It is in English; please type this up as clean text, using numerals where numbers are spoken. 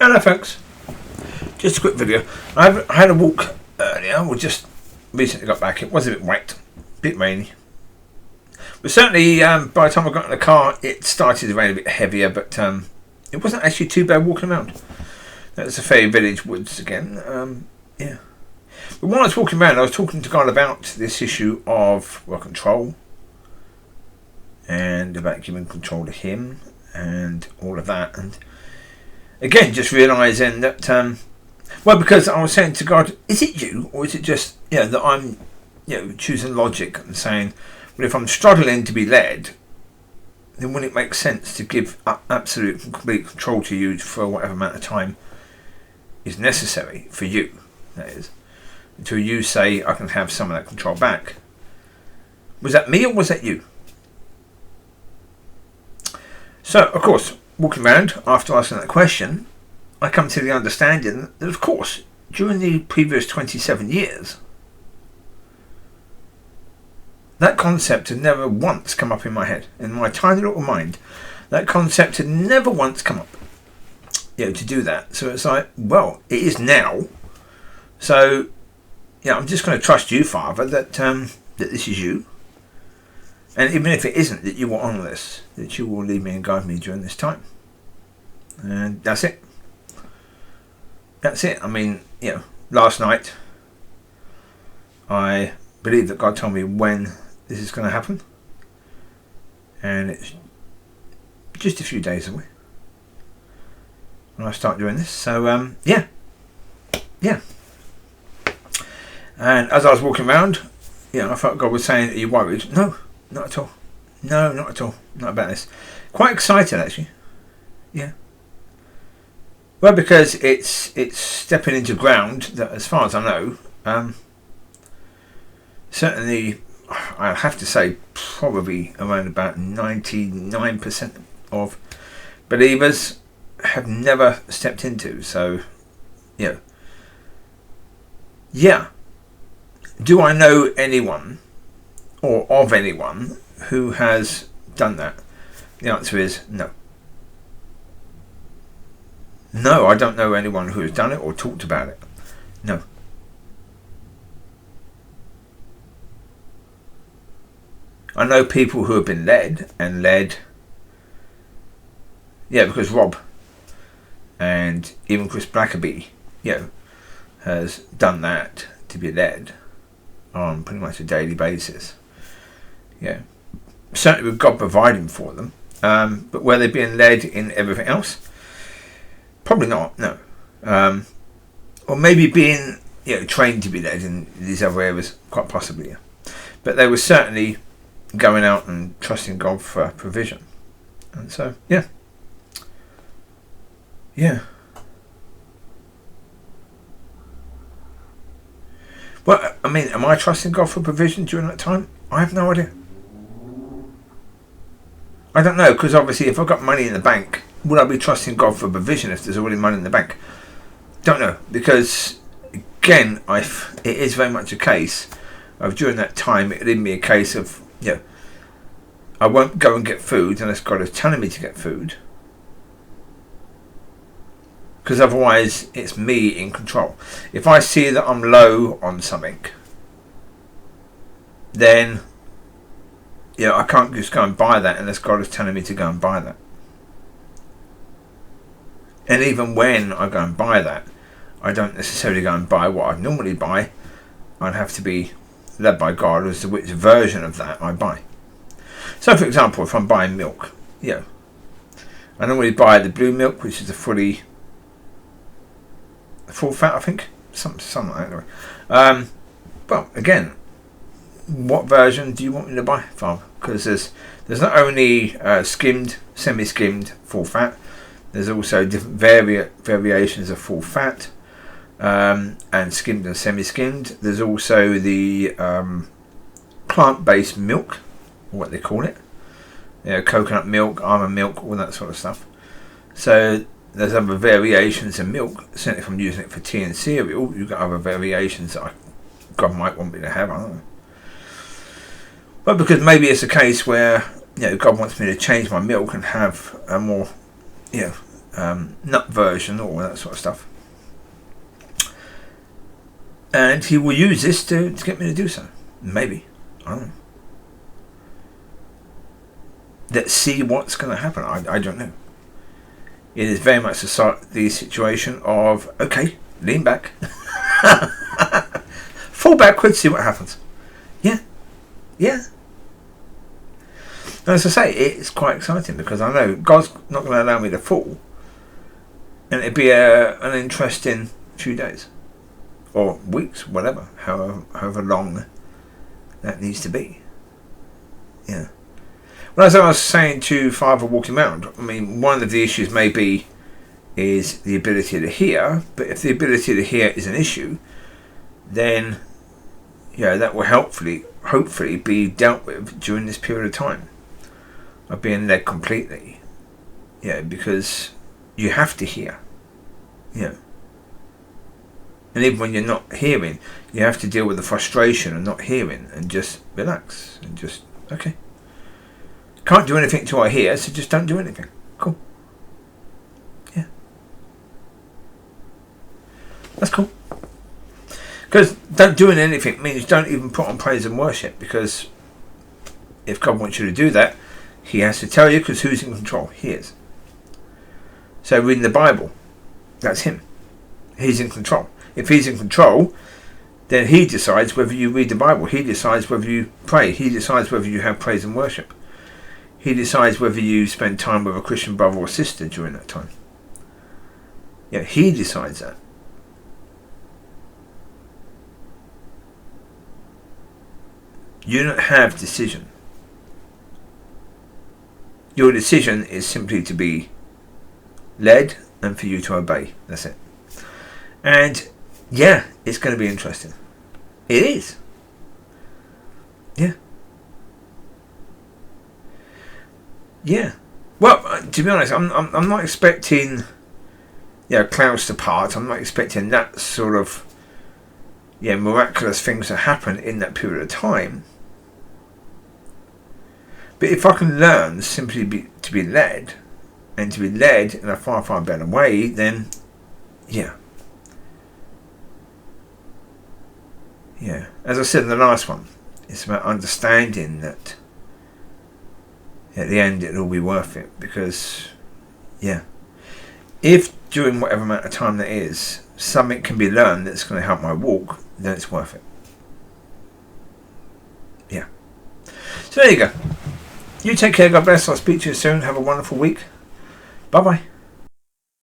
Hello folks, just a quick video. I had a walk earlier, we just recently got back. It was a bit wet, a bit rainy. But certainly by the time I got in the car it started to rain a bit heavier, but it wasn't actually too bad walking around. That was the Fairy Village woods again, yeah. But while I was walking around I was talking to God about this issue of control and about giving control to him and all of that, and again, just realising that, because I was saying to God, is it you, or is it just, that I'm, choosing logic and saying, well, if I'm struggling to be led, then wouldn't it make sense to give absolute and complete control to you for whatever amount of time is necessary for you, that is, until you say, I can have some of that control back. Was that me or was that you? So, of course, walking around after asking that question, I come to the understanding that, of course, during the previous 27 years, that concept had never once come up in my head, in my tiny little mind. That concept had never once come up, to do that. So it's like, well, it is now. So, I'm just going to trust you, Father, that this is you. And even if it isn't, that you will honour this, that you will lead me and guide me during this time. And that's it. That's it. I mean, last night I believe that God told me when this is going to happen. And it's just a few days away when I start doing this. So, yeah. And as I was walking around, I felt God was saying, are you worried? No, not at all. No, not at all. Not about this. Quite excited, actually. Yeah. Well, because it's stepping into ground that, as far as I know, certainly, I have to say, probably around about 99% of believers have never stepped into. So, yeah. Do I know anyone, or of anyone, who has done that? The answer is no. No, I don't know anyone who has done it or talked about it. No. I know people who have been led, because Rob and even Chris Blackaby, has done that to be led on pretty much a daily basis. Certainly with God providing for them. But were they being led in everything else? Probably not, no. Or maybe being trained to be led in these other areas, quite possibly. But they were certainly going out and trusting God for provision. And so, yeah. Well, I mean, am I trusting God for provision during that time? I have no idea. I don't know, because obviously if I've got money in the bank, would I be trusting God for provision if there's already money in the bank? Don't know, because again, it is very much a case of during that time, it'll even be a case of, I won't go and get food unless God is telling me to get food. Because otherwise, it's me in control. If I see that I'm low on something, then I can't just go and buy that unless God is telling me to go and buy that. And even when I go and buy that, I don't necessarily go and buy what I normally buy. I'd have to be led by God as to which version of that I buy. So, for example, if I'm buying milk, I normally buy the blue milk, which is the full fat, I think, something like that. Well, again, what version do you want me to buy, Father? Because there's not only skimmed, semi-skimmed, full fat. There's also different variations of full fat, and skimmed and semi-skimmed. There's also the plant-based milk, or what they call it. Coconut milk, almond milk, all that sort of stuff. So there's other variations of milk. Certainly if I'm using it for tea and cereal, you've got other variations that God might want me to have, I don't know. But because maybe it's a case where God wants me to change my milk and have a more nut version, all that sort of stuff. And he will use this to get me to do so. Maybe. I don't know. Let's see what's going to happen. I don't know. It is very much the situation of, okay, lean back. Fall backwards, see what happens. Yeah. And as I say, it's quite exciting because I know God's not going to allow me to fall. And it'd be an interesting few days. Or weeks, whatever. However long that needs to be. Yeah. Well, as I was saying to Father walking around, I mean, one of the issues maybe is the ability to hear, but if the ability to hear is an issue, then that will hopefully be dealt with during this period of time of being led completely. Because you have to hear. And even when you're not hearing, you have to deal with the frustration of not hearing and just relax and just, okay. Can't do anything till I hear, so just don't do anything. Cool. Yeah. That's cool. Because don't doing anything means don't even put on praise and worship, because if God wants you to do that, he has to tell you, because who's in control? He is. So reading the Bible, that's him. He's in control. If he's in control, then he decides whether you read the Bible. He decides whether you pray. He decides whether you have praise and worship. He decides whether you spend time with a Christian brother or sister during that time. He decides that. You don't have decision. Your decision is simply to be led and for you to obey. That's it. And it's going to be interesting. It is. Yeah. Well, to be honest, I'm not expecting clouds to part. I'm not expecting that sort of miraculous things to happen in that period of time. But if I can learn simply to be led, and to be led in a far, far better way, then as I said in the last one, it's about understanding that at the end it'll all be worth it, because if during whatever amount of time that is, something can be learned that's going to help my walk, then it's worth it. So there you go. You take care, God bless, I'll speak to you soon, have a wonderful week, bye bye.